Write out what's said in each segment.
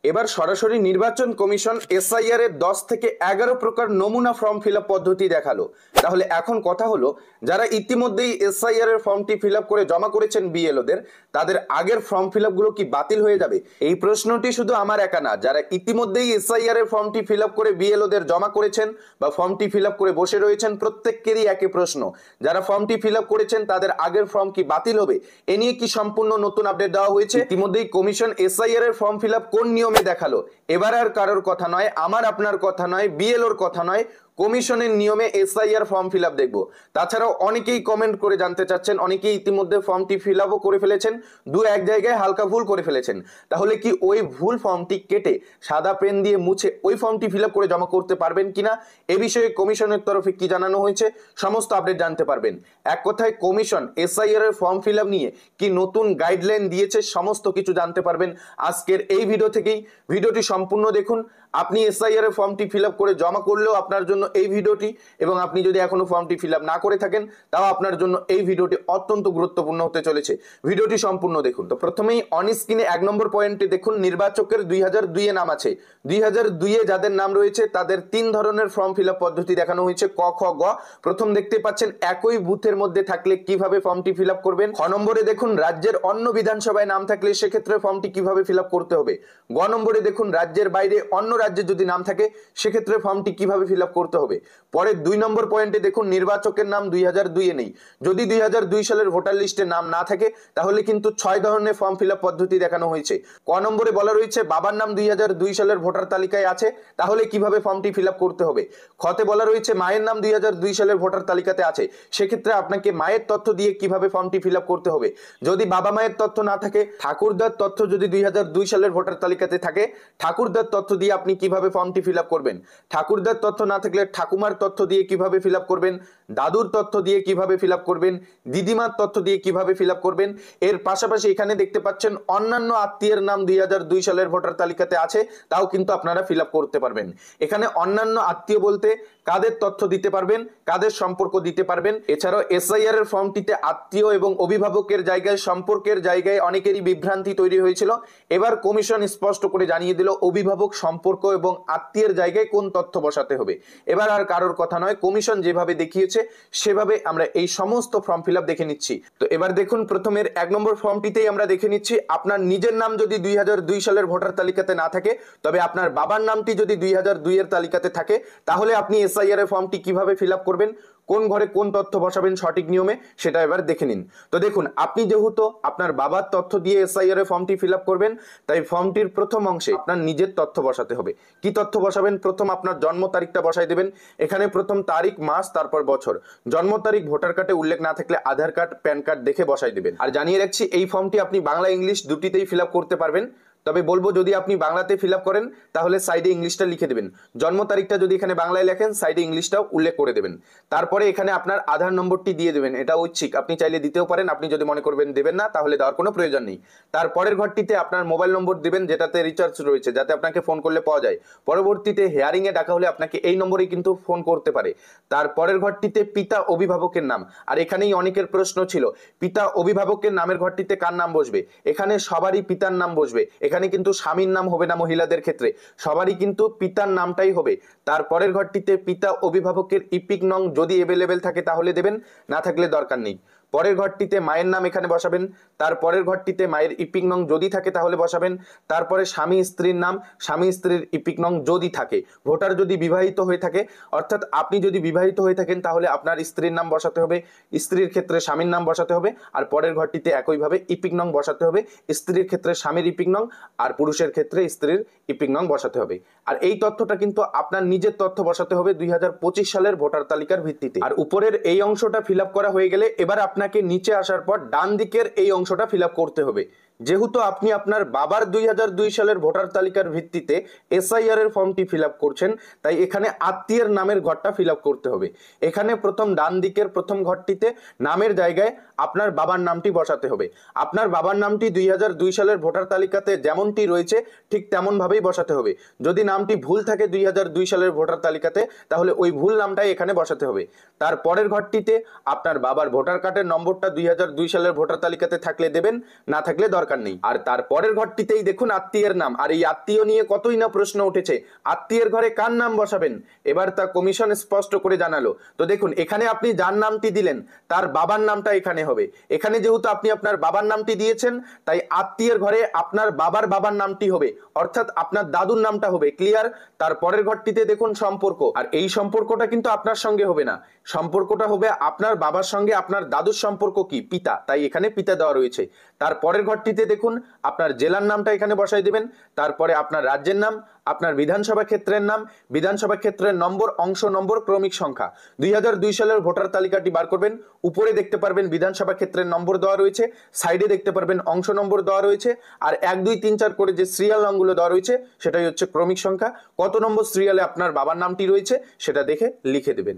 এবার সরাসরি নির্বাচন কমিশন এসআইআর এর 10 থেকে 11 প্রকার নমুনা ফর্ম ফিল আপ পদ্ধতি দেখালো। তাহলে এখন কথা হলো, যারা ইতিমধ্যেই এসআইআর এর ফর্মটি ফিল আপ করে জমা করেছেন বিএলওদের, তাদের আগের ফর্ম ফিল আপ গুলো কি বাতিল হয়ে যাবে? এই প্রশ্নটি শুধু আমার একা না, যারা ইতিমধ্যেই এসআইআর এর ফর্মটি ফিল আপ করে বিএলওদের জমা করেছেন বা ফর্মটি ফিল আপ করে বসে রয়েছেন, প্রত্যেকেরই একই প্রশ্ন। যারা ফর্মটি ফিল আপ করেছেন তাদের আগের ফর্ম কি বাতিল হবে? এ নিয়ে কি সম্পূর্ণ নতুন আপডেট দেওয়া হয়েছে? ইতিমধ্যেই কমিশন এসআইআর এর ফর্ম ফিল আপ কোন নিয়মে দেখালো। এবার আর কারোর কথা নয়, আমার আপনার কথা নয়, বিএলওর কথা নয়, কমিশনের নিয়মে এসআইআর ফর্ম ফিল আপ দেখবো। তাছাড়াও অনেকেই কমেন্ট করে জানতে চাচ্ছেন, অনেকেই ইতিমধ্যে ফর্মটি ফিল আপও করে ফেলেছেন, দু এক জায়গায় হালকা ভুল করে ফেলেছেন। তাহলে কি ওই ভুল ফর্মটি কেটে সাদা পেন দিয়ে মুছে ওই ফর্মটি ফিল আপ করে জমা করতে পারবেন কিনা, এ বিষয়ে কমিশনের তরফে কি জানানো হয়েছে, সমস্ত আপডেট জানতে পারবেন। এক কথায় কমিশন এসআইআর এর ফর্ম ফিল আপ নিয়ে কি নতুন গাইডলাইন দিয়েছে, সমস্ত কিছু জানতে পারবেন আজকের এই ভিডিও থেকেই। ভিডিওটি সম্পূর্ণ দেখুন। আপনি এসআইআর এর ফর্মটি ফিল আপ করে জমা করলেও আপনার জন্য এই ভিডিওটি, এবং আপনি যদি এখনো ফর্মটি ফিল আপ না করে থাকেন তাও আপনার জন্য এই ভিডিওটি অত্যন্ত গুরুত্বপূর্ণ হতে চলেছে। ভিডিওটি সম্পূর্ণ দেখুন। তো প্রথমেই অন স্ক্রিনে 1 নম্বর পয়েন্টে দেখুন, নির্বাচকের 2002 এ নাম আছে। 2002 এ যাদের নাম রয়েছে তাদের 3 ধরনের ফর্ম ফিল আপ পদ্ধতি দেখানো হয়েছে, ক, খ, গ। প্রথম দেখতে পাচ্ছেন একই বুথের মধ্যে থাকলে কিভাবে ফর্মটি ফিল আপ করবেন। খ নম্বরে দেখুন রাজ্যের অন্য বিধানসভায় নাম থাকলে সেক্ষেত্রে ফর্মটি কিভাবে ফিল আপ করতে হবে। গ নম্বরে দেখুন রাজ্যের বাইরে অন্য রাজ্যে যদি নাম থাকে সেক্ষেত্রে ফর্মটি কিভাবে ফিল আপ করতে হবে। পরে 2 নম্বর পয়েন্টে দেখুন নির্বাচকের নাম 2002 এ নেই। যদি 2002 সালের ভোটার লিস্টে নাম না থাকে তাহলে কিন্তু 6 ধরনের ফর্ম ফিল আপ পদ্ধতি দেখানো হয়েছে। ক নম্বরে বলা রয়েছে বাবার নাম 2002 সালের ভোটার তালিকায় আছে, তাহলে কিভাবে ফর্মটি ফিল আপ করতে হবে। খতে বলা রয়েছে মায়ের নাম 2002 সালের ভোটার তালিকাতে আছে, সেক্ষেত্রে আপনাকে মায়ের তথ্য দিয়ে কিভাবে ফর্মটি ফিল আপ করতে হবে। যদি বাবা মায়ের তথ্য না থাকে, ঠাকুরদার তথ্য যদি 2002 সালের ভোটার তালিকাতে থাকে, ঠাকুরদার তথ্য দিয়ে আপনি কিভাবে ফর্মটি ফিল আপ করবেন। ঠাকুরদার তথ্য না থাকলে ঠাকুমার তথ্য দিয়ে কিভাবে ফিল আপ করবেন, দাদুর তথ্য দিয়ে কিভাবে ফিল আপ করবেন, দিদিমার তথ্য দিয়ে কিভাবে ফিল আপ করবেন। এর পাশাপাশি এখানে দেখতে পাচ্ছেন অন্যান্য আত্মীয়ের নাম 2002 সালের ভোটার তালিকাতে আছে, তাও কিন্তু আপনারা ফিল আপ করতে পারবেন। এখানে অন্যান্য আত্মীয় বলতে কাদের তথ্য দিতে পারবেন, কাদের সম্পর্ক দিতে পারবেন। এছাড়াও এসআইআর এর ফর্মটিতে আত্মীয় এবং অভিভাবকের জায়গায় সম্পর্কের জায়গায় অনেকেরই বিভ্রান্তি তৈরি হয়েছিল। এবার কমিশন স্পষ্ট করে জানিয়ে দিল অভিভাবক, সম্পর্ক এবং আত্মীয়ের জায়গায় কোন তথ্য বসাতে হবে। এবার আর কারোর কথা নয়, কমিশন যেভাবে দেখিয়েছে সেভাবে আমরা এই সমস্ত ফর্ম ফিল আপ দেখে নিচ্ছি। তো এবার দেখুন প্রথমের 1 নম্বর ফর্মটিতেই আমরা দেখে নিচ্ছি, আপনার নিজের নাম যদি 2002 সালের ভোটার তালিকাতে না থাকে, তবে আপনার বাবার নামটি যদি 2002 এর তালিকাতে থাকে, তাহলে আপনি এসআইআর এর ফর্মটি কিভাবে ফিল আপ করবেন, কোন ঘরে কোন তথ্য বসাবেন সঠিক নিয়মে, সেটা এবার দেখে নিন। তো দেখুন, আপনি যেহেতু আপনার বাবার তথ্য দিয়ে এসআইআর এর ফর্মটি ফিল আপ করবেন, তাই ফর্মটির প্রথম অংশে আপনার নিজের তথ্য বসাতে হবে। কি তথ্য বসাবেন? প্রথম আপনার জন্ম তারিখটা বসাই দেবেন। এখানে প্রথম তারিখ, মাস, তারপর বছর। জন্ম তারিখ ভোটার কার্ডে উল্লেখ না থাকলে আধার কার্ড, প্যান কার্ড দেখে বসাই দেবেন। আর জানিয়ে রাখছি, এই ফর্মটি আপনি বাংলা ইংলিশ দুটিতেই ফিল আপ করতে পারবেন। তবে বলবো, যদি আপনি বাংলাতে ফিল আপ করেন তাহলে সাইডে ইংলিশটা লিখে দেবেন। জন্ম তারিখটা যদি এখানে বাংলায় লেখেন, সাইডে ইংলিশটাও উল্লেখ করে দেবেন। তারপরে এখানে আপনার আধার নম্বরটি দিয়ে দেবেন। এটা ঐচ্ছিক, আপনি চাইলে দিতেও পারেন, আপনি যদি মনে করবেন দেবেন না তাহলে দেওয়ার কোনো প্রয়োজন নেই। তারপরের ঘরটিতে আপনার মোবাইল নম্বর দিবেন, যেটাতে রিচার্জ রয়েছে, যাতে আপনাকে ফোন করলে পাওয়া যায়। পরবর্তীতে হেয়ারিং এ ডাকা হলে আপনাকে এই নম্বরেই কিন্তু ফোন করতে পারে। তারপরের ঘরটিতে পিতা অভিভাবকের নাম। আর এখানেই অনেকের প্রশ্ন ছিল, পিতা অভিভাবকের নামের ঘরটিতে কার নাম বসবে। এখানে সবারই পিতার নাম বসবে। এখানে কিন্তু স্বামীর নাম হবে না, মহিলাদের ক্ষেত্রে সবারই কিন্তু পিতার নামটাই হবে। তারপরের ঘরটিতে পিতা অভিভাবকের ইপিক নং যদি অ্যাভেলেবেল থাকে তাহলে দেবেন, না থাকলে দরকার নেই। পরের ঘরটিতে মায়ের নাম এখানে বসাবেন। তারপরের ঘরটিতে মায়ের ইপিক নং যদি থাকে তাহলে বসাবেন। তারপরে স্বামী স্ত্রীর নাম, স্বামী স্ত্রীর ইপিক নং যদি থাকে। ভোটার যদি বিবাহিত হয়ে থাকে, অর্থাৎ আপনি যদি বিবাহিত হয়ে থাকেন তাহলে আপনার স্ত্রীর নাম বসাতে হবে, স্ত্রীর ক্ষেত্রে স্বামীর নাম বসাতে হবে। আর পরের ঘরটিতে একইভাবে ইপিক নং বসাতে হবে, স্ত্রীর ক্ষেত্রে স্বামীর ইপিক নং আর পুরুষের ক্ষেত্রে স্ত্রীর ইপিক নং বসাতে হবে। আর এই তথ্যটা কিন্তু আপনার নিজের তথ্য বসাতে হবে 2025 সালের ভোটার তালিকার ভিত্তিতে। আর উপরের এই অংশটা ফিল আপ করা হয়ে গেলে এবার আপনাকে নিচে আসার পর ডান দিকের এই অংশটা ফিল আপ করতে হবে। যেহেতু আপনি আপনার বাবার 2002 সালের ভোটার তালিকার ভিত্তিতে এসআইআর এর ফর্মটি ফিল আপ করছেন, তাই এখানে আত্মীয়ের নামের ঘরটা ফিল আপ করতে হবে। এখানে প্রথম ডান দিকের প্রথম ঘরটিতে নামের জায়গায় আপনার বাবার নামটি বসাতে হবে। আপনার বাবার নামটি 2002 সালের ভোটার তালিকাতে যেমনটি রয়েছে ঠিক তেমন ভাবেই বসাতে হবে। যদি নামটি ভুল থাকে 2002 সালের ভোটার তালিকাতে, তাহলে ওই ভুল নামটাই এখানে বসাতে হবে। তার পরের ঘরটিতে আপনার বাবার ভোটার কার্ডের নম্বরটা 2002 সালের ভোটার তালিকাতে থাকলে দেবেন, না থাকলে দরকার দরকার নেই। আর তার পরের ঘরটিতেই দেখুন আত্মীয়ের নাম, আর এই আত্মীয় নিয়ে কতই না প্রশ্ন উঠেছে, আত্মীয়ের ঘরে কার নাম বসাবেন, এবার তা কমিশন স্পষ্ট করে জানালো। তো দেখুন এখানে আপনি যার নামটি দিলেন তার বাবার নামটা এখানে হবে। এখানে যেহেতু আপনি আপনার বাবার নামটি দিয়েছেন, তাই আত্মীয়ের ঘরে আপনার বাবার নামটি হবে, অর্থাৎ আপনার দাদুর নামটা হবে। ক্লিয়ার? তার পরের ঘরটিতে দেখুন সম্পর্ক, আর এই সম্পর্কটা কিন্তু আপনার সঙ্গে হবে না, সম্পর্কটা হবে আপনার বাবার সঙ্গে আপনার দাদুর সম্পর্ক কি, পিতা, তাই এখানে পিতা দেওয়া রয়েছে। তার পরের ঘরটিতে দেখুন আপনার জেলার নামটা এখানে বসাই দেবেন, তারপরে আপনার রাজ্যের নাম, আপনার বিধানসভা ক্ষেত্রের নাম, বিধানসভা ক্ষেত্রের নম্বর, অংশ নম্বর, ক্রমিক সংখ্যা। 2002 সালের ভোটার তালিকাটি বার করবেন, উপরে দেখতে পারবেন বিধানসভা ক্ষেত্রের নম্বর দেওয়া রয়েছে, সাইডে দেখতে পারবেন অংশ নম্বর দেওয়া রয়েছে, আর 1 2 3 4 করে যে সিরিয়াল নামগুলো দেওয়া রয়েছে সেটাই হচ্ছে ক্রমিক সংখ্যা। কত নম্বর সিরিয়ালে আপনার বাবার নামটি রয়েছে সেটা দেখে লিখে দেবেন।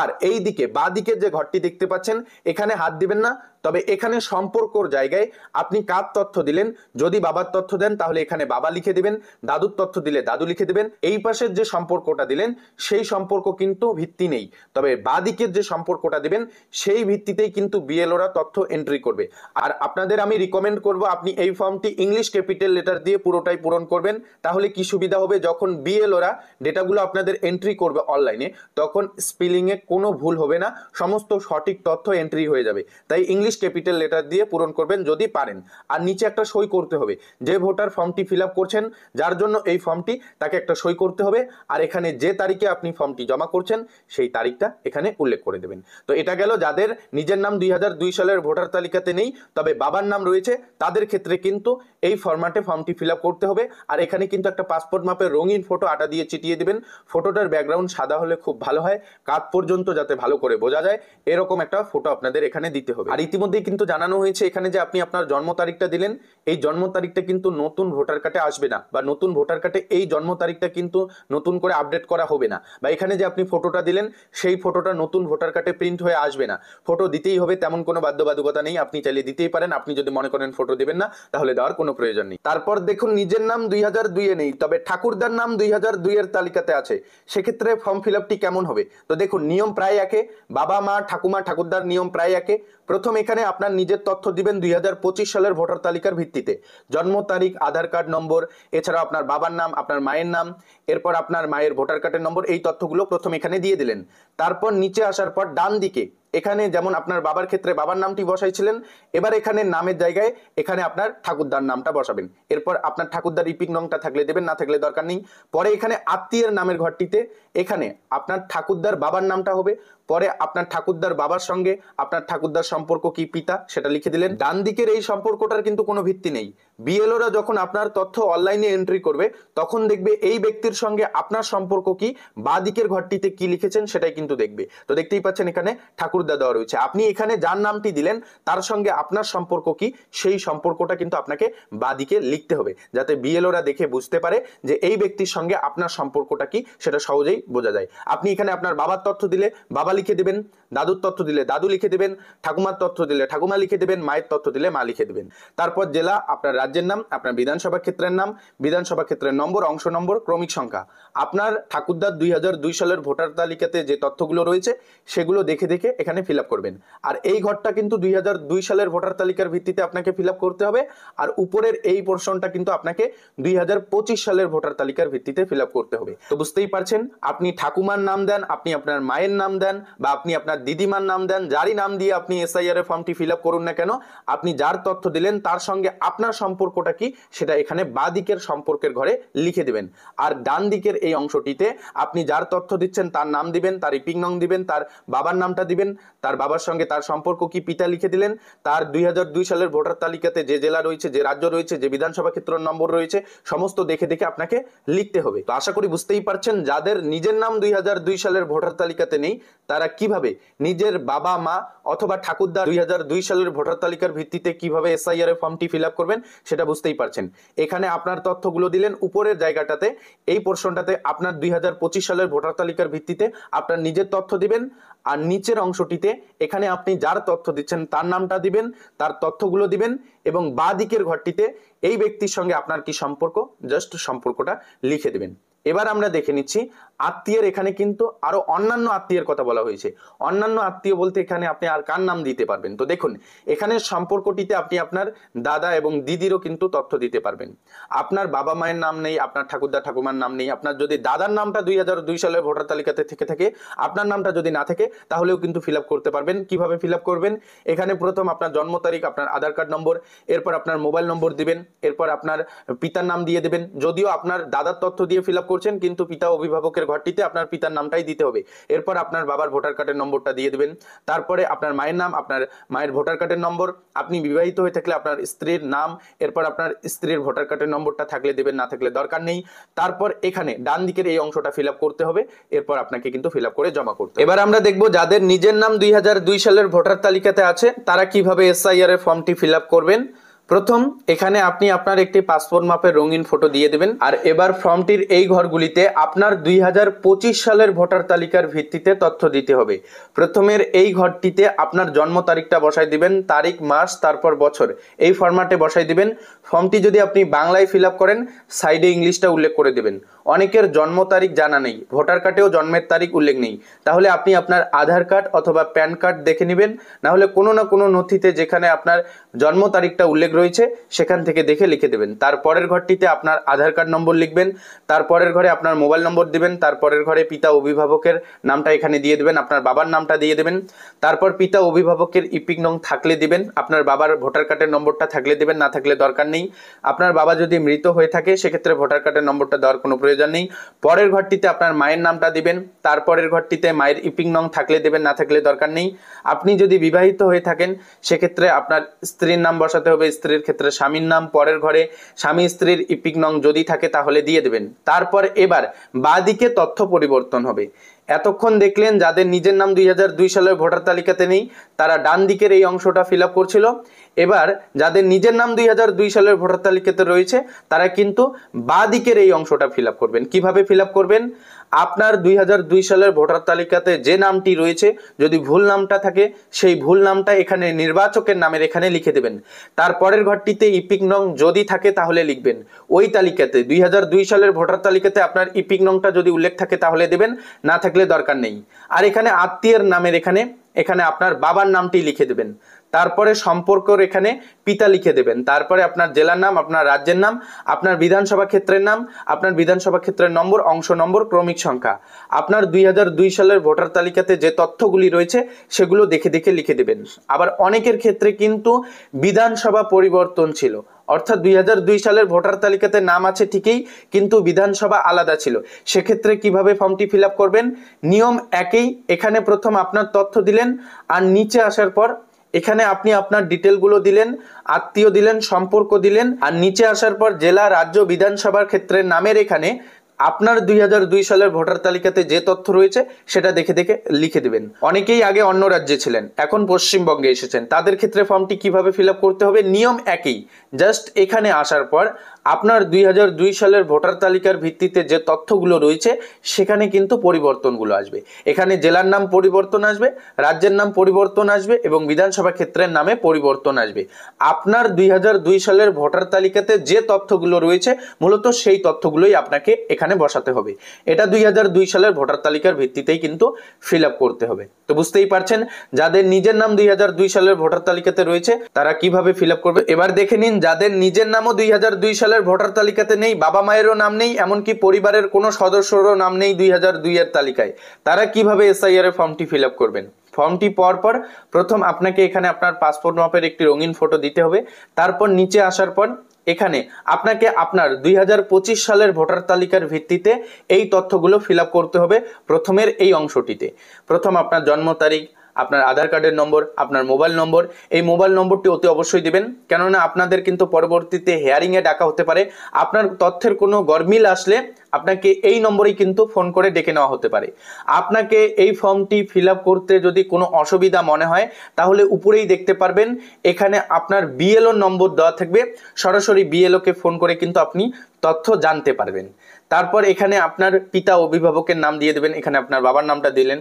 আর এই দিকে বাঁ দিকের যে ঘরটি দেখতে পাচ্ছেন এখানে হাত দিবেন না, তবে এখানে সম্পর্কর জায়গায় আপনি কার তথ্য দিলেন, যদি বাবার তথ্য দেন তাহলে এখানে বাবা লিখে দিবেন, দাদুর তথ্য দিলে দাদু লিখে দিবেন। এই পাশের যে সম্পর্কটা দিলেন সেই সম্পর্ক কিন্তু ভিত্তি নেই, তবে বাঁ দিকের যে সম্পর্কটা দিবেন সেই ভিত্তিতেই কিন্তু বিএলওরা তথ্য এন্ট্রি করবে। আর আপনাদের আমি রিকমেন্ড করব আপনি এই ফর্মটি ইংলিশ ক্যাপিটাল লেটার দিয়ে পুরোটাই পূরণ করবেন, তাহলে কি সুবিধা হবে, যখন বিএলওরা ডেটাগুলো আপনাদের এন্ট্রি করবে অনলাইনে তখন স্পেলিং এ কোনো ভুল হবে না, সমস্ত সঠিক তথ্য এন্ট্রি হয়ে যাবে। তাই ইংলিশ ক্যাপিটাল লেটার দিয়ে পূরণ করবেন যদি পারেন। আর নিচে একটা সই করতে হবে, যে ভোটার ফর্মটি ফিল আপ করছেন যার জন্য এই ফর্মটি তাকে একটা সই করতে হবে, আর এখানে যে তারিখে আপনি ফর্মটি জমা করছেন সেই তারিখটা এখানে উল্লেখ করে দেবেন। তো এটা গেল যাদের নিজের নাম 2002 সালের ভোটার তালিকাতে নেই তবে বাবার নাম রয়েছে, তাদের ক্ষেত্রে কিন্তু এই ফরম্যাটে ফর্মটি ফিল আপ করতে হবে। আর এখানে কিন্তু একটা পাসপোর্ট মাপের রঙিন ফটো আটা দিয়ে চিটিয়ে দিবেন, ফটোটার ব্যাকগ্রাউন্ড সাদা হলে খুব ভালো হয়, কাঁধ পর্যন্ত যাতে ভালো করে বোঝা যায় এরকম একটা ফটো আপনাদের এখানে দিতে হবে। আর ইতিমধ্যেই কিন্তু জানানো হয়েছে এখানে যে আপনি আপনার জন্ম তারিখটা দিলেন, এই জন্ম তারিখটা কিন্তু নতুন ভোটার কার্ডে আসবে না, বা নতুন ভোটার কার্ডে এই জন্ম তারিখটা কিন্তু নতুন করে আপডেট করা হবে না, বা এখানে যে আপনি ফটোটা দিলেন সেই ফটোটা নতুন ভোটার কার্ডে প্রিন্ট হয়ে আসবে না। ফটো দিতেই হবে তেমন কোনো বাধ্যবাধকতা নেই, আপনি চাইলে দিতেই পারেন, আপনি যদি মনে করেন ফটো দেবেন না তাহলে দেওয়ার কোনো প্রয়োজন নেই। তারপর দেখুন নিজের নাম 2002 এ নেই তবে ঠাকুরদার নাম 2002 এর তালিকাতে আছে, সেক্ষেত্রে ফর্ম ফিল আপটি কেমন হবে? তো দেখুন নিয়ম প্রায় একে, বাবা মা ঠাকুমা ঠাকুরদার নিয়ম প্রায় একে। প্রথম এখানে আপনার নিজের তথ্য দিবেন 2025 সালের ভোটার তালিকার ভিত্তিতে, জন্ম তারিখ, আধার কার্ড নম্বর, এছাড়াও আপনার বাবার নাম, আপনার মায়ের নাম, এরপর আপনার মায়ের ভোটার কার্ডের নম্বর, এই তথ্যগুলো প্রথম এখানে দিয়ে দিলেন। তারপর নিচে আসার পর ডান দিকে এখানে যেমন আপনার বাবার ক্ষেত্রে বাবার নামটি বসাইছিলেন, এবার এখানে নামের জায়গায় এখানে আপনার ঠাকুরদার নামটা বসাবেন। এরপর আপনার ঠাকুরদার ইপিক নংটা থাকলে দেবেন, না থাকলে দরকার নেই। পরে এখানে আত্মীয়ের নামের ঘরটিতে এখানে আপনার ঠাকুরদার বাবার নামটা হবে, পরে আপনার ঠাকুরদার বাবার সঙ্গে আপনার ঠাকুরদার সম্পর্ক কি, পিতা, সেটা লিখে দিলেন। ডান দিকের এই সম্পর্কটার কিন্তু কোনো ভিত্তি নেই, বিএলওরা যখন আপনার তথ্য অনলাইনে এন্ট্রি করবে তখন দেখবে এই ব্যক্তির সঙ্গে আপনার সম্পর্ক কি, বাঁ দিকের ঘরটিতে কি লিখেছেন সেটাই কিন্তু দেখবে। তো দেখতেই পাচ্ছেন এখানে ঠাকুরদা দেওয়া রয়েছে, আপনি এখানে যার নামটি দিলেন তার সঙ্গে আপনার সম্পর্ক কি সেই সম্পর্কটা কিন্তু আপনাকে বাঁ দিকে লিখতে হবে, যাতে বিএলওরা দেখে বুঝতে পারে যে এই ব্যক্তির সঙ্গে আপনার সম্পর্কটা কি সেটা সহজেই বোঝা যায়। আপনি এখানে আপনার বাবার তথ্য দিলে বাবা লিখে দেবেন, দাদুর তথ্য দিলে দাদু লিখে দেবেন, ঠাকুমার তথ্য দিলে ঠাকুমা লিখে দেবেন, মায়ের তথ্য দিলে মা লিখে দেবেন। তারপর জেলা, আপনার রাজ্যের নাম, আপনার বিধানসভা ক্ষেত্রের নাম, বিধানসভা ক্ষেত্রের নম্বর, অংশ নম্বর, ক্রমিক সংখ্যা। আপনার ঠাকুরদার 2002 সালের ভোটার তালিকাতে যে তথ্যগুলো রয়েছে সেগুলো দেখে দেখে এখানে ফিল আপ করবেন। আর এই ঘরটা কিন্তু 2002 সালের ভোটার তালিকার ভিত্তিতে আপনাকে ফিল আপ করতে হবে, আর উপরের এই পোর্শনটা কিন্তু আপনাকে 2025 সালের ভোটার তালিকার ভিত্তিতে ফিল আপ করতে হবে। তো বুঝতেই পারছেন, আপনি ঠাকুমার নাম দেন, আপনি আপনার মায়ের নাম দেন, বা আপনি আপনার দিদিমার নাম দেন, যারই নাম দিয়ে আপনি এসআইআর এর ফর্মটি ফিল আপ করুন না কেন, আপনি যার তথ্য দিলেন তার সঙ্গে আপনার সম্পর্কটা কি সেটা এখানে বাঁ দিকের সম্পর্কের ঘরে লিখে দিবেন। আর ডান দিকের এই অংশটিতে আপনি যার তথ্য দিচ্ছেন তার নাম দিবেন, তার ইপিক নং দিবেন, তার বাবার নামটা দিবেন, তার বাবার সঙ্গে তার সম্পর্ক কি, পিতা লিখে দিলেন, তার 2002 সালের ভোটার তালিকাতে যে জেলা রয়েছে, যে রাজ্য রয়েছে, যে বিধানসভা ক্ষেত্র নম্বর রয়েছে, সমস্ত দেখে দেখে আপনাকে লিখতে হবে। তো আশা করি বুঝতেই পারছেন যাদের নিজের নাম 2002 সালের ভোটার তালিকাতে নেই তারা কিভাবে নিজের বাবা মা অথবা ঠাকুরদা 2002 সালের ভোটার তালিকার ভিত্তিতে কিভাবে এসআইআর এর ফর্মটি ফিল আপ করবেন সেটা বুঝতেই পারছেন। এখানে আপনার তথ্যগুলো দিলেন, উপরের জায়গাটাতে এই পোর্শনটাতে আপনার 2025 সালের ভোটার তালিকার ভিত্তিতে আপনার নিজের তথ্য দিবেন, আর নিচের অংশটিতে এখানে আপনি যার তথ্য দিচ্ছেন তার নামটা দিবেন, তার তথ্যগুলো দিবেন, এবং বাঁ দিকের ঘরটিতে এই ব্যক্তির সঙ্গে আপনার কি সম্পর্ক জাস্ট সম্পর্কটা লিখে দিবেন। এবার আমরা দেখে নিচ্ছি আত্মীয়ের এখানে কিন্তু আরো অন্যান্য আত্মীয়ের কথা বলা হয়েছে। অন্যান্য আত্মীয় বলতে এখানে আপনি আর কার নাম দিতে পারবেন? তো দেখুন এখানে সম্পর্কটিতে আপনি আপনার দাদা এবং দিদিরও কিন্তু তথ্য দিতে পারবেন। আপনার বাবা মায়ের নাম নেই, আপনার ঠাকুরদা ঠাকুমার নাম নেই, আপনার যদি দাদার নামটা 2002 সালের ভোটার তালিকাতে থেকে থাকে, আপনার নামটা যদি না থাকে তাহলেও কিন্তু ফিল আপ করতে পারবেন। কিভাবে ফিল আপ করবেন? এখানে প্রথম আপনার জন্ম তারিখ, আপনার আধার কার্ড নম্বর, এরপর আপনার মোবাইল নম্বর দিবেন, এরপর আপনার পিতার নাম দিয়ে দেবেন। যদিও আপনার দাদার তথ্য দিয়ে ফিল আপ করছেন কিন্তু পিতা অভিভাবকের ঘরটিতে আপনার পিতার নামটাই দিতে হবে। এরপর আপনার বাবার ভোটার কার্ডের নম্বরটা দিয়ে দেবেন। তারপরে আপনার মায়ের নাম, আপনার মায়ের ভোটার কার্ডের নম্বর, আপনি বিবাহিত হয়ে থাকলে আপনার স্ত্রীর নাম, এরপর আপনার স্ত্রীর ভোটার কার্ডের নম্বরটা থাকলে দেবেন, না থাকলে দরকার নেই। তারপর এখানে ডান দিকের এই অংশটা ফিল আপ করতে হবে, এরপর আপনাকে কিন্তু ফিল আপ করে জমা করতে হবে। এবার আমরা দেখব যাদের নিজের নাম 2002 সালের ভোটার তালিকাতে আছে তারা কিভাবে এসআইআর এর ফর্মটি ফিল আপ করবেন। প্রথম এখানে আপনি আপনার একটি পাসপোর্ট মাপের রঙিন ফটো দিয়ে দেবেন। আর এবার ফর্মটির এই ঘরগুলিতে আপনার 2025 সালের ভোটার তালিকার ভিত্তিতে তথ্য দিতে হবে। প্রথমের এই ঘরটিতে আপনার জন্ম তারিখটা বসাই দিবেন, তারিখ, মাস, তারপর বছর, এই ফরম্যাটে বসাই দিবেন। ফর্মটি যদি আপনি বাংলায় ফিল আপ করেন সাইডে ইংলিশটা উল্লেখ করে দেবেন। অনেকের জন্ম তারিখ জানা নেই, ভোটার কার্ডেও জন্মের তারিখ উল্লেখ নেই, তাহলে আপনি আপনার আধার কার্ড অথবা প্যান কার্ড দেখে নেবেন, না হলে কোনো না কোনো নথিতে যেখানে আপনার জন্ম তারিখটা উল্লেখ রয়েছে সেখান থেকে দেখে লিখে দেবেন। তারপরের ঘরটিতে আপনার আধার কার্ড নম্বর লিখবেন, তারপরের ঘরে আপনার মোবাইল নম্বর দিবেন, তারপরের ঘরে পিতা অভিভাবকের নামটা এখানে দিয়ে দেবেন, আপনার বাবার নামটা দিয়ে দেবেন। তারপর পিতা অভিভাবকের ইপিক নং থাকলে দিবেন, আপনার বাবার ভোটার কার্ডের নম্বরটা থাকলে দিবেন, না থাকলে দরকার নেই। আপনার বাবা যদি মৃত হয়ে থাকে সেক্ষেত্রে ভোটার কার্ডের নম্বরটা দেওয়ার কোনো প্রয়োজন নেই। পরের ঘরটিতে আপনার মায়ের নামটা দিবেন, তারপরের ঘরটিতে মায়ের ইপিক নং থাকলে দেবেন, না থাকলে দরকার নেই। আপনি যদি বিবাহিত হয়ে থাকেন সেক্ষেত্রে আপনার স্ত্রীর নাম বসাতে হবে, স্ত্রীর ক্ষেত্রে স্বামীর নাম, পরের ঘরে স্বামী স্ত্রীর ইপিক নং যদি থাকে তাহলে দিয়ে দেবেন। তারপর এবার বাঁদিকে তথ্য পরিবর্তন হবে। এতক্ষণ দেখলেন যাদের নিজের নাম 2002 সালের ভোটার তালিকাতে নেই তারা ডান দিকের এই অংশটা ফিল আপ করছিল। এবার যাদের নিজের নাম 2002 সালের ভোটার তালিকাতে রয়েছে তারা কিন্তু বাঁ দিকের এই অংশটা ফিল আপ করবেন। কিভাবে ফিল আপ করবেন? আপনার 2002 সালের ভোটার তালিকাতে যে নামটি রয়েছে যদি ভুল নামটা থাকে সেই ভুল নামটা এখানে নির্বাচকের নামের এখানে লিখে দেবেন। তারপরের ঘরটিতে ইপিক নং যদি থাকে তাহলে লিখবেন। ওই তালিকাতে 2002 সালের ভোটার তালিকাতে আপনার ইপিক নংটা যদি উল্লেখ থাকে তাহলে দেবেন, না থাকলে দরকার নেই। আর এখানে আত্মীয়ের নামের এখানে আপনার বাবার নামটি লিখে দেবেন। তারপরে সম্পর্কর এখানে পিতা লিখে দেবেন। তারপরে আপনার জেলার নাম, আপনার রাজ্যের নাম, আপনার বিধানসভা ক্ষেত্রের নাম, আপনার বিধানসভা ক্ষেত্রের নম্বর, অংশ নম্বর, ক্রমিক সংখ্যা। আপনার 2002 সালের ভোটার তালিকাতে যে তথ্যগুলি রয়েছে সেগুলো দেখে দেখে লিখে দেবেন। আবার অনেকের ক্ষেত্রে কিন্তু বিধানসভা পরিবর্তন ছিল, অর্থাৎ 2002 সালের ভোটার তালিকাতে নাম আছে ঠিকই কিন্তু বিধানসভা আলাদা ছিল। সেক্ষেত্রে কিভাবে ফর্মটি ফিল আপ করবেন? নিয়ম একই। এখানে প্রথম আপনার তথ্য দিলেন আর নিচে আসার পর এখানে আপনি আপনার ডিটেলগুলো দিলেন, আত্মীয় দিলেন, সম্পর্ক দিলেন, আর নিচে আসার পর জেলা, রাজ্য, বিধানসভার ক্ষেত্রের নামের এখানে আপনার 2002 সালের ভোটার তালিকাতে যে তথ্য রয়েছে সেটা দেখে দেখে লিখে দিবেন। অনেকেই আগে অন্য রাজ্যে ছিলেন, এখন পশ্চিমবঙ্গে এসেছেন, তাদের ক্ষেত্রে ফর্মটি কিভাবে ফিল আপ করতে হবে? নিয়ম একই। জাস্ট এখানে আসার পর আপনার 2002 সালের ভোটার তালিকার ভিত্তিতে যে তথ্যগুলো রয়েছে সেখানে কিন্তু পরিবর্তনগুলো আসবে। এখানে জেলার নাম পরিবর্তন আসবে, রাজ্যের নাম পরিবর্তন আসবে এবং বিধানসভা ক্ষেত্রের নামে পরিবর্তন আসবে। আপনার 2002 সালের ভোটার তালিকাতে যে তথ্যগুলো রয়েছে মূলত সেই তথ্যগুলোই আপনাকে এখানে বসাতে হবে। এটা 2002 সালের ভোটার তালিকার ভিত্তিতেই কিন্তু ফিল আপ করতে হবে। তো বুঝতেই পারছেন যাদের নিজের নাম 2002 সালের ভোটার তালিকাতে রয়েছে তারা কিভাবে ফিল আপ করবে। এবার দেখে নিন যাদের নিজের নামও 2002 সালের ভোটার তালিকাতে নেই, বাবা মায়েরও নাম নেই, এমনকি পরিবারের কোনো সদস্যরও নাম নেই 2002 এর তালিকায়, তারা কিভাবে এসআইআর এর ফর্মটি ফিল আপ করবেন। ফর্মটি পাওয়ার পর প্রথম আপনাকে এখানে আপনার পাসপোর্ট মাপের একটি রঙিন ফটো দিতে হবে। তারপর নিচে আসার পর এখানে আপনাকে আপনার 2025 সালের ভোটার তালিকার ভিত্তিতে এই তথ্যগুলো ফিল আপ করতে হবে। প্রথমের এই অংশটিতে প্রথম আপনার জন্ম তারিখ, আপনার আধার কার্ডের নম্বর, আপনার মোবাইল নম্বর, এই মোবাইল নম্বরটি অতি অবশ্যই দিবেন, কেননা আপনাদের কিন্তু পরবর্তীতে হেয়ারিংয়ে ডাকা হতে পারে। আপনার তথ্যের কোনো গরমিল আসলে আপনাকে এই নম্বরেই কিন্তু ফোন করে ডেকে নেওয়া হতে পারে। আপনাকে এই ফর্মটি ফিল আপ করতে যদি কোনো অসুবিধা মনে হয় তাহলে উপরেই দেখতে পারবেন এখানে আপনার বিএলও নম্বর দেওয়া থাকবে, সরাসরি বিএলওকে ফোন করে কিন্তু আপনি তথ্য জানতে পারবেন। তারপর এখানে আপনার পিতা অভিভাবকের নাম দিয়ে দেবেন, এখানে আপনার বাবার নামটা দিলেন,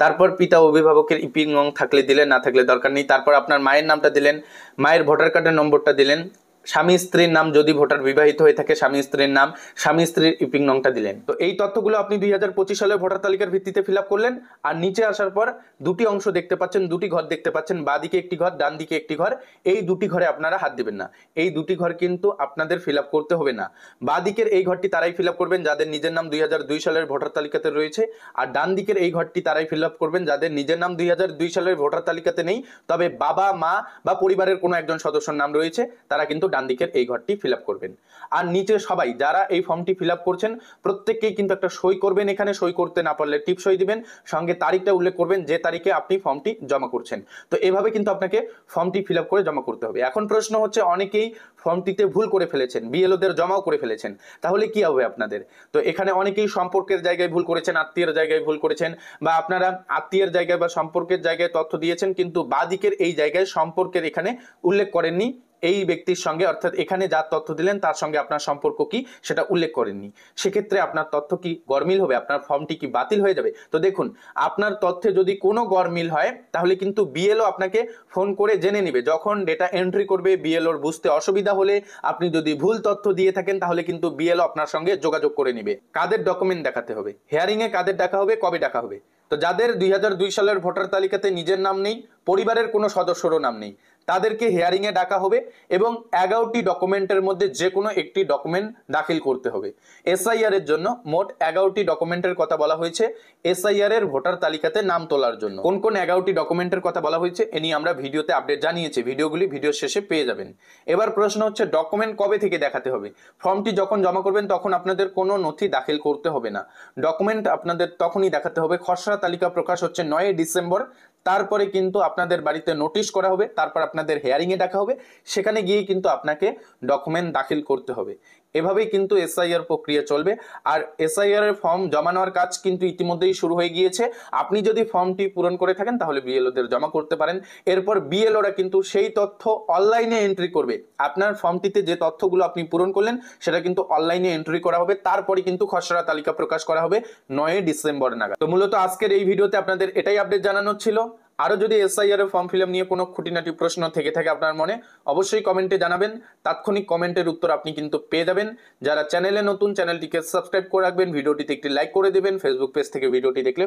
তারপর পিতা অভিভাবকের ইপিক নং থাকলে দিলেন, না থাকলে দরকার নেই। তারপর আপনার মায়ের নামটা দিলেন, মায়ের ভোটার কার্ডের নম্বরটা দিলেন, স্বামী স্ত্রীর নাম, যদি ভোটার বিবাহিত হয়ে থাকে স্বামী স্ত্রীর নাম, স্বামী স্ত্রীর ইপিং নংটা দিলেন। তো এই তথ্যগুলো আপনি 2025 সালের ভোটার তালিকার ভিত্তিতে ফিল আপ করলেন। আর নিচে আসার পর দুটি অংশ দেখতে পাচ্ছেন, দুটি ঘর দেখতে পাচ্ছেন, বাঁদিকে একটি ঘর, ডান দিকে একটি ঘর। এই দুটি ঘরে আপনারা হাত দিবেন না, এই দুটি ঘর কিন্তু আপনাদের ফিল আপ করতে হবে না। বাঁদিকের এই ঘরটি তারাই ফিল আপ করবেন যাদের নিজের নাম 2002 সালের ভোটার তালিকাতে রয়েছে, আর ডান দিকের এই ঘরটি তারাই ফিল আপ করবেন যাদের নিজের নাম 2002 সালের ভোটার তালিকাতে নেই, তবে বাবা মা বা পরিবারের কোনো একজন সদস্যর নাম রয়েছে, তারা কিন্তু ডান দিকের এই ঘরটি ফিল আপ করবেন। আর নিচে সবাই যারা এই ফর্মটি ফিল আপ করছেন প্রত্যেককেই কিন্তু একটা সই করবেন, এখানে সই করতে না পারলে টিপ সই দিবেন, সঙ্গে তারিখটা উল্লেখ করবেন যে তারিখে আপনি ফর্মটি জমা করছেন। তো এভাবে কিন্তু আপনাকে ফর্মটি ফিল আপ করে জমা করতে হবে। এখন প্রশ্ন হচ্ছে, অনেকেই ফর্মটিতে ভুল করে ফেলেছেন, বিএলওদের জমাও করে ফেলেছেন, তাহলে কি হবে আপনাদের? তো এখানে অনেকেই সম্পর্কের জায়গায় ভুল করেছেন, আত্মীয়ের জায়গায় ভুল করেছেন, বা আপনারা আত্মীয়ের জায়গায় বা সম্পর্কের জায়গায় তথ্য দিয়েছেন কিন্তু বাদিকের এই জায়গায় সম্পর্কের এখানে উল্লেখ করেননি এই ব্যক্তির সঙ্গে, অর্থাৎ এখানে যার তথ্য দিলেন তার সঙ্গে আপনার সম্পর্ক কি সেটা উল্লেখ করেননি। সেক্ষেত্রে আপনার তথ্য কি গরমিল হবে? আপনার ফর্মটি কি বাতিল হয়ে যাবে? তো দেখুন, আপনার তথ্যে যদি কোনো গরমিল হয় তাহলে কিন্তু বিএলও আপনাকে ফোন করে জেনে নেবে। যখন ডেটা এন্ট্রি করবে, বিএলওর বুঝতে অসুবিধা হলে, আপনি যদি ভুল তথ্য দিয়ে থাকেন তাহলে কিন্তু বিএলও আপনার সঙ্গে যোগাযোগ করে নেবে। কাদের ডকুমেন্ট দেখাতে হবে, হিয়ারিং এ কাদের ডাকা হবে, কবে ডাকা হবে? তো যাদের 2002 সালের ভোটার তালিকাতে নিজের নাম নেই, পরিবারের কোনো সদস্যরও নাম নেই, তাদেরকে হিয়ারিং এ ডাকা হবে এবং 11টি ডকুমেন্টের মধ্যে যে কোনো একটি ডকুমেন্ট দাখিল করতে হবে। এসআইআর এর জন্য মোট 11টি ডকুমেন্টের কথা বলা হয়েছে এসআইআর এর ভোটার তালিকাতে নাম তোলার জন্য। কোন কোন 11টি ডকুমেন্টের কথা বলা হয়েছে এ নিয়ে আমরা ভিডিওতে আপডেট জানিয়েছি, ভিডিওগুলি ভিডিও শেষে পেয়ে যাবেন। এবার প্রশ্ন হচ্ছে, ডকুমেন্ট কবে থেকে দেখাতে হবে? ফর্মটি যখন জমা করবেন তখন আপনাদের কোনো নথি দাখিল করতে হবে না, ডকুমেন্ট আপনাদের তখনই দেখাতে হবে। খসড়া তালিকা প্রকাশ হচ্ছে 9 ডিসেম্বর, তারপরে কিন্তু আপনাদের বাড়িতে নোটিশ করা হবে, তারপর আপনাদের হিয়ারিং এ ডাকা হবে, সেখানে গিয়ে কিন্তু আপনাকে ডকুমেন্ট দাখিল করতে হবে। এভাবেই কিন্তু এসআইআর প্রক্রিয়া চলবে। আর এসআইআর এর ফর্ম জমা নেওয়ার কাজ কিন্তু ইতিমধ্যেই শুরু হয়ে গিয়েছে। আপনি যদি ফর্মটি পূরণ করে থাকেন তাহলে বিএলওদের জমা করতে পারেন। এরপর বিএলওরা কিন্তু সেই তথ্য অনলাইনে এন্ট্রি করবে। আপনার ফর্মটিতে যে তথ্যগুলো আপনি পূরণ করলেন সেটা কিন্তু অনলাইনে এন্ট্রি করা হবে, তারপরে কিন্তু খসড়া তালিকা প্রকাশ করা হবে 9 ডিসেম্বর নাগাদ। তো মূলত আজকের এই ভিডিওতে আপনাদের এটাই আপডেট জানানোর ছিল। আরো যদি এসআইআর এর ফর্ম ফিল আপ নিয়ে কোনো খুঁটিনাটি প্রশ্ন থেকে থাকে আপনার মনে, অবশ্যই কমেন্টে জানাবেন। তাৎক্ষণিক কমেন্টের উত্তর আপনি কিন্তু পেয়ে যাবেন। যারা চ্যানেলে নতুন, চ্যানেলটিকে সাবস্ক্রাইব করে রাখবেন, ভিডিওটিতে একটি লাইক করে দেবেন, ফেসবুক পেজ থেকে ভিডিওটি দেখলে